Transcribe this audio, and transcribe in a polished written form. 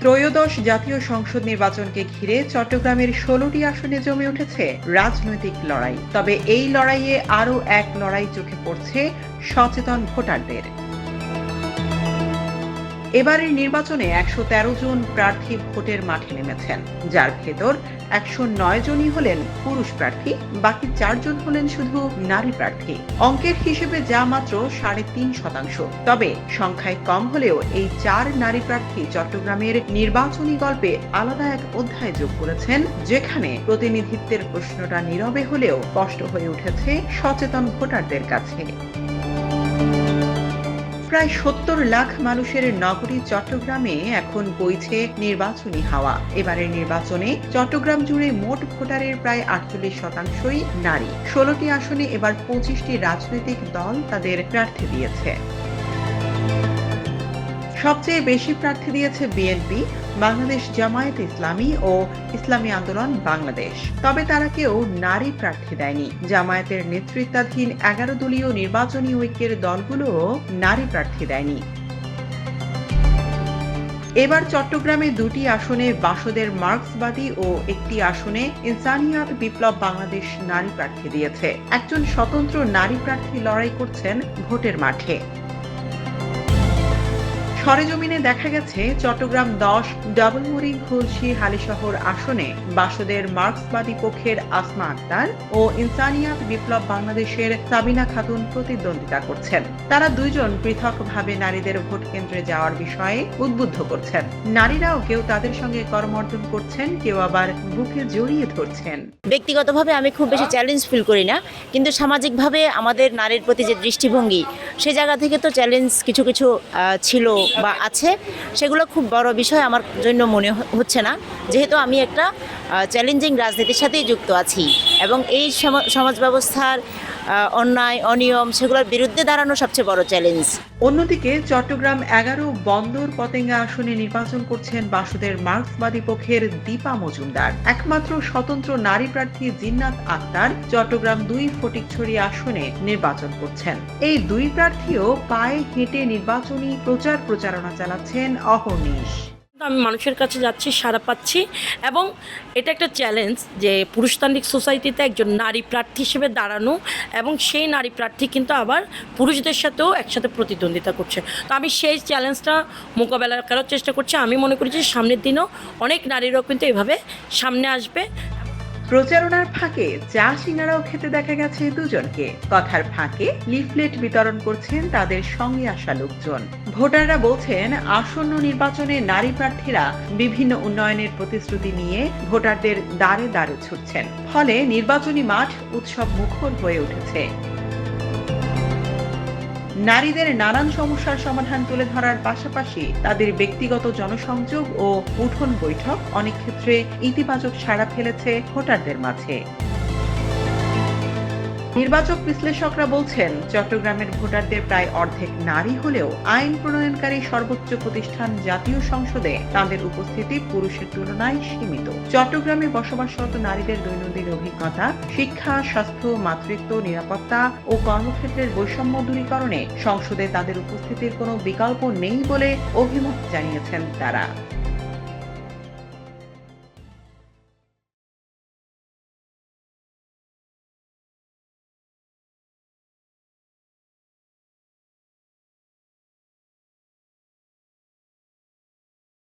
ত্রয়োদশ জাতীয় সংসদ নির্বাচনকে ঘিরে চট্টগ্রামের ১৬টি আসনে জমে উঠেছে রাজনৈতিক লড়াই। তবে এই লড়াইয়ে আরও এক লড়াই চোখে পড়ছে সচেতন ভোটারদের। এবারের নির্বাচনে ১১৩ জন প্রার্থী ভোটের মাঠে নেমেছেন, যার ভেতর ১০৯ জনই হলেন পুরুষ প্রার্থী, বাকি ৪ জন হলেন শুধু নারী প্রার্থী। অঙ্কের হিসেবে যা মাত্র ৩.৫%। তবে সংখ্যায় কম হলেও এই ৪ নারী প্রার্থী চট্টগ্রামের নির্বাচনী গল্পে আলাদা এক অধ্যায় যোগ করেছেন, যেখানে প্রতিনিধিত্বের প্রশ্নটা নীরবে হলেও স্পষ্ট হয়ে উঠেছে সচেতন ভোটারদের কাছে। প্রায় ৭০ লাখ মানুষের নগরী চট্টগ্রামে এখন বইছে নির্বাচনী হাওয়া। এবারের নির্বাচনে চট্টগ্রাম জুড়ে মোট ভোটারের প্রায় ৪৮%ই নারী। ১৬টি আসনে এবার ২৫টি রাজনৈতিক দল তাদের প্রার্থী দিয়েছে। সবচেয়ে বেশি প্রার্থী দিয়েছে বিএনপি, বাংলাদেশ জামায়াতে ইসলামী ও ইসলামী আন্দোলন বাংলাদেশ। তবে তারা কেউ নারী প্রার্থী দেয়নি। জামায়াতের নেতৃত্বাধীন ১১ দলীয় নির্বাচনী ঐক্যের দলগুলোও নারী প্রার্থী দেয়নি। এবার চট্টগ্রামে ২টি আসনে বাসদের মার্ক্সবাদী ও একটি আসনে ইনসানিয়াত বিপ্লব বাংলাদেশ নারী প্রার্থী দিয়েছে। একজন স্বতন্ত্র নারী প্রার্থী লড়াই করছেন ভোটের মাঠে। সরেজমিনে দেখা গেছে চট্টগ্রাম ১০ ডাবলমুরিং খুলশী হালিশহর আসনে বাসদের মার্ক্সবাদী পক্ষের আসমা আক্তার ও ইনসানিয়াত বিপ্লব বাংলাদেশের সাবিনা খাতুন প্রতিদ্বন্দ্বিতা করছেন। তারা দুইজন পৃথকভাবে নারীদের ভোট কেন্দ্রে যাওয়ার বিষয়ে উদ্বুদ্ধ করছেন। নারীরাও কেউ তাদের সঙ্গে করমর্দন করছেন, কেউ আবার বুকে জড়িয়ে ধরছেন। ব্যক্তিগতভাবে আমি খুব বেশি চ্যালেঞ্জ ফিল করি না, কিন্তু সামাজিকভাবে আমাদের নারীর প্রতি যে দৃষ্টিভঙ্গি, সে জায়গা থেকে তো চ্যালেঞ্জ কিছু কিছু ছিল বা আছে। সেগুলো খুব বড় বিষয় আমার জন্য মনে হচ্ছে না, যেহেতু আমি একটা চ্যালেঞ্জিং রাজনীতির সাথেই যুক্ত আছি এবং এই সমাজ ব্যবস্থার অন্যায় অনিয়ম সেগুলোর বিরুদ্ধে দাঁড়ানো সবচেয়ে বড় চ্যালেঞ্জ। অন্যদিকে চট্টগ্রাম ১১ বন্দর পতেঙ্গা আসনে নির্বাচন করছেন বাসদের মার্ক্সবাদী পক্ষের দীপা মজুমদার। একমাত্র স্বতন্ত্র নারী প্রার্থী জিন্নাত আক্তার চট্টগ্রাম ২ ফটিকছড়ি আসনে নির্বাচন করছেন। এই দুই প্রার্থীও পায়ে হেঁটে নির্বাচনী প্রচারণা চালাচ্ছেন অহর্নিশ। আমি মানুষের কাছে যাচ্ছি, সাড়া পাচ্ছি, এবং এটা একটা চ্যালেঞ্জ যে পুরুষতান্ত্রিক সোসাইটিতে একজন নারী প্রার্থী হিসেবে দাঁড়ানো, এবং সেই নারী প্রার্থী কিন্তু আবার পুরুষদের সাথেও একসাথে প্রতিদ্বন্দ্বিতা করছে। তো আমি সেই চ্যালেঞ্জটা মোকাবেলা করার চেষ্টা করছি। আমি মনে করি যে সামনের দিনেও অনেক নারীরাও কিন্তু এভাবে সামনে আসবে। প্রচারণার ফাঁকে চা সিঙ্গারাও খেতে দেখা গেছে দুজনকে। কথার ফাঁকে লিফলেট বিতরণ করছেন তাদের সঙ্গে আসা লোকজন। ভোটাররা বলছেন, আসন্ন নির্বাচনে নারী প্রার্থীরা বিভিন্ন উন্নয়নের প্রতিশ্রুতি নিয়ে ভোটারদের দ্বারে দ্বারে ছুটছেন। ফলে নির্বাচনী মাঠ উৎসব মুখর হয়ে উঠেছে। নারীদের নানান সমস্যার সমাধান তুলে ধরার পাশাপাশি তাদের ব্যক্তিগত জনসংযোগ ও উঠোন বৈঠক অনেক ক্ষেত্রে ইতিবাচক সাড়া ফেলেছে ভোটারদের মাঝে। নির্বাচক বিশ্লেষকরা বলছেন, চট্টগ্রামের ভোটারদের প্রায় অর্ধেক নারী হলেও আইন প্রণয়নকারী সর্বোচ্চ প্রতিষ্ঠান জাতীয় সংসদে তাদের উপস্থিতি পুরুষের তুলনায় সীমিত। চট্টগ্রামে বসবাসরত নারীদের দৈনন্দিন অভিজ্ঞতা, শিক্ষা, স্বাস্থ্য, মাতৃত্ব, নিরাপত্তা ও কর্মক্ষেত্রের বৈষম্য দূরীকরণে সংসদে তাদের উপস্থিতির কোনো বিকল্প নেই বলে অভিমত জানিয়েছেন তারা।